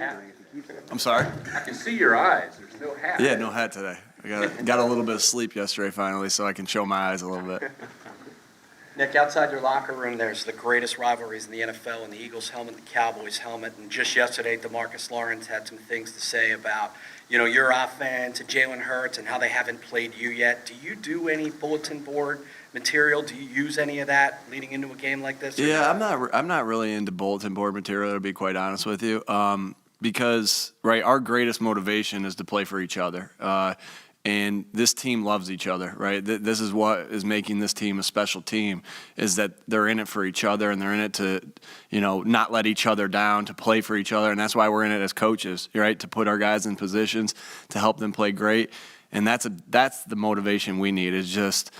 hat. I'm sorry? I can see your eyes. There's no hat. Yeah, no hat today. I got a little bit of sleep yesterday finally, so I can show my eyes a little bit. Nick, outside your locker room, there's the greatest rivalries in the NFL, and the Eagles helmet, the Cowboys helmet. And just yesterday, DeMarcus Lawrence had some things to say about, your offense and Jalen Hurts and how they haven't played you yet. Do you do any bulletin board material? Do you use any of that leading into a game like this? Yeah, I'm not really into bulletin board material, to be quite honest with you, because our greatest motivation is to play for each other. And this team loves each other, right? This is what is making this team a special team, is that they're in it for each other and they're in it to, not let each other down, to play for each other. And that's why we're in it as coaches, right? To put our guys in positions to help them play great. And that's the motivation we need, is just,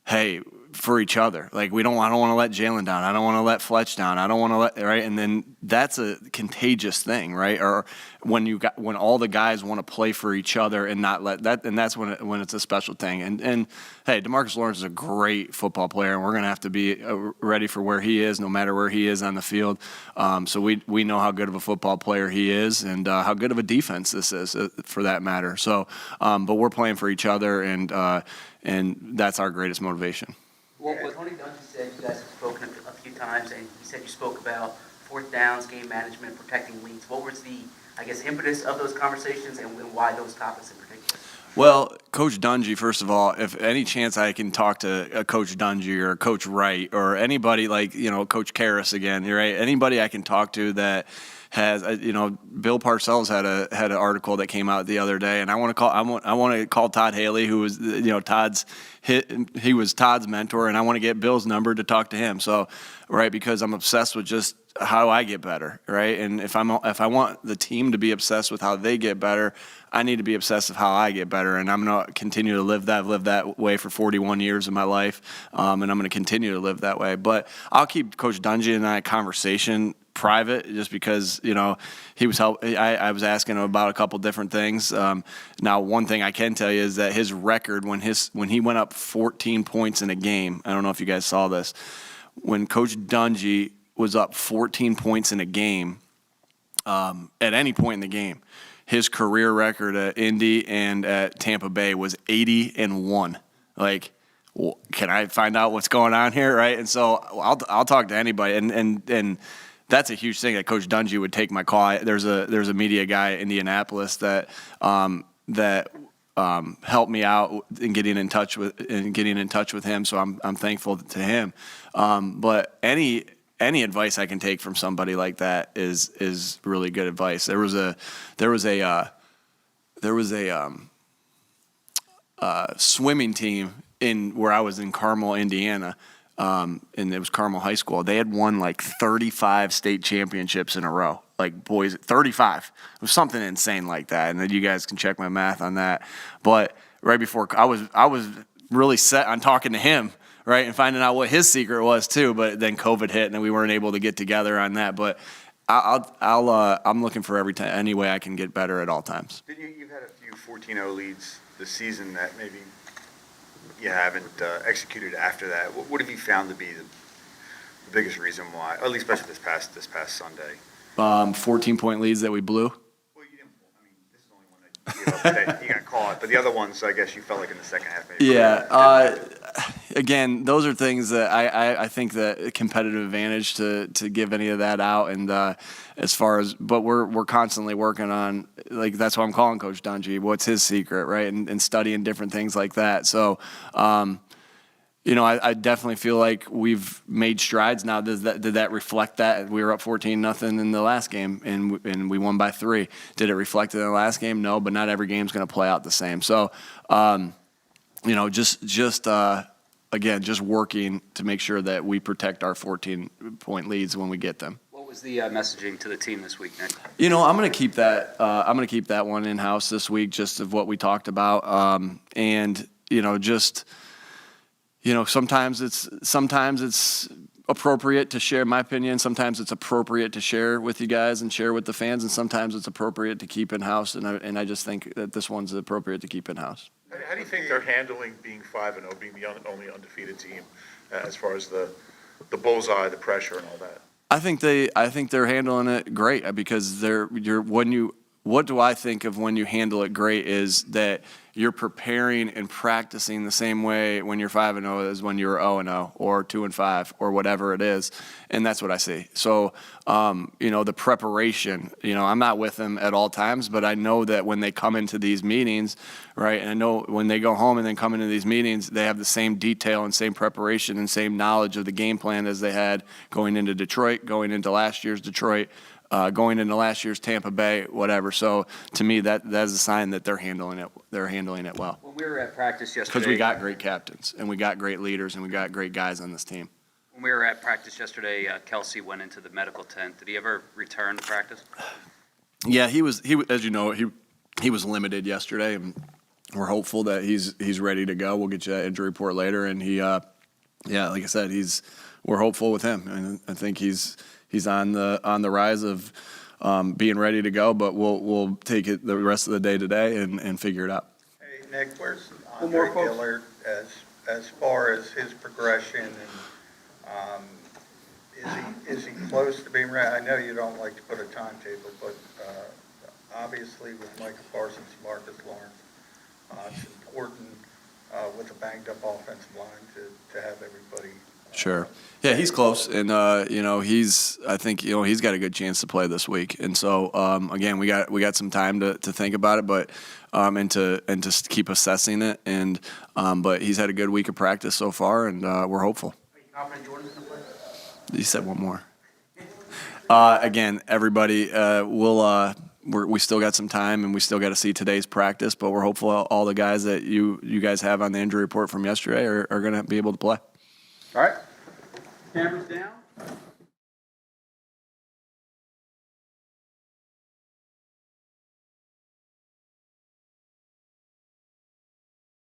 hey, for each other. Like, I don't want to let Jalen down. I don't want to let Fletch down. I don't want to let, right? And then that's a contagious thing, right? Or when all the guys want to play for each other and not let that, and that's when it's a special thing. And hey, DeMarcus Lawrence is a great football player, and we're going to have to be ready for where he is, no matter where he is on the field. So we know how good of a football player he is, and how good of a defense this is, for that matter. So, but we're playing for each other, and that's our greatest motivation. Well, what Tony Dungy said, you guys have spoken a few times, and he said you spoke about fourth downs, game management, protecting leads. What was the, impetus of those conversations, and why those topics in particular? Well, Coach Dungy, first of all, if any chance I can talk to a Coach Dungy or Coach Wright or anybody like, Coach Karras again, right? Anybody I can talk to that has, Bill Parcells had an article that came out the other day, and I want to call Todd Haley, who was, he was Todd's mentor, and I want to get Bill's number to talk to him. So, right, because I'm obsessed with just how I get better, right? And if I want the team to be obsessed with how they get better, I need to be obsessed with how I get better, and I'm going to continue to live that way for 41 years of my life, and I'm going to continue to live that way. But I'll keep Coach Dungy and I conversation private, just because he was I was asking him about a couple different things. Now, one thing I can tell you is that his record when he went up 14 points in a game, I don't know if you guys saw this, when Coach Dungy was up 14 points in a game, at any point in the game, his career record at Indy and at Tampa Bay was 80-1. Like, well, can I find out what's going on here, right? And so I'll talk to anybody, and that's a huge thing that Coach Dungy would take my call. There's a media guy in Indianapolis that helped me out in getting in touch with him. So I'm thankful to him. But any advice I can take from somebody like that is really good advice. There was a swimming team where I was in Carmel, Indiana. And it was Carmel High School. They had won like 35 state championships in a row, like boys, 35. It was something insane like that. And then you guys can check my math on that. But right before, I was really set on talking to him, right, and finding out what his secret was too. But then COVID hit, and we weren't able to get together on that. But I'm looking for any way I can get better at all times. You've had a few 14-0 leads this season that maybe you haven't executed after that. What have you found to be the biggest reason why, at least especially this past Sunday? 14-point leads that we blew. Well, you didn't. I mean, this is the only one that you gave up that you got caught. But the other ones, I guess you felt like in the second half. Maybe Yeah. Again, those are things that I think that competitive advantage to give any of that out. And but we're constantly working on, like, that's why I'm calling Coach Dungy. What's his secret, right? And studying different things like that. So, I definitely feel like we've made strides now. Did that reflect that? We were up 14-0 in the last game, and we won by 3. Did it reflect it in the last game? No, but not every game's going to play out the same. So, again, just working to make sure that we protect our 14-point leads when we get them. What was the messaging to the team this week, Nick? I'm going to keep that. I'm going to keep that one in house this week, just of what we talked about, sometimes it's appropriate to share my opinion. Sometimes it's appropriate to share with you guys and share with the fans, and sometimes it's appropriate to keep in house. And I just think that this one's appropriate to keep in house. How do you think they're handling being 5-0, being the only undefeated team, as far as the bullseye, the pressure, and all that? I think they're handling it great because what do I think of when you handle it great is that you're preparing and practicing the same way when you're 5-0 as when you're 0-0 or 2-5 or whatever it is. And that's what I see. So, the preparation, I'm not with them at all times, but I know that when they come into these meetings, right, and I know when they go home and then come into these meetings, they have the same detail and same preparation and same knowledge of the game plan as they had going into Detroit, going into last year's Detroit, going into last year's Tampa Bay, whatever. So to me, that is a sign that they're handling it. They're handling it well. When we were at practice yesterday. Because we got great captains and we got great leaders and we got great guys on this team. When we were at practice yesterday, Kelsey went into the medical tent. Did he ever return to practice? Yeah, he was as you know, he was limited yesterday, and we're hopeful that he's ready to go. We'll get you that injury report later, and he, like I said, we're hopeful with him, and I think he's on the rise of being ready to go. But we'll take it the rest of the day today and figure it out. Hey, Nick, where's Andre Dillard as far as his progression, and is he close to being ready? I know you don't like to put a timetable, but obviously with Micah Parsons, Marcus Lawrence, it's important with a banged-up offensive line to have everybody. Sure. Yeah, he's close, and I think he's got a good chance to play this week. And so again, we got some time to think about it, but and to keep assessing it. And but he's had a good week of practice so far, and we're hopeful. Are you confident Jordan's going to play? You said one more. Again, everybody, we still got some time, and we still got to see today's practice, but we're hopeful all the guys that you guys have on the injury report from yesterday are going to be able to play. All right. Cameras down.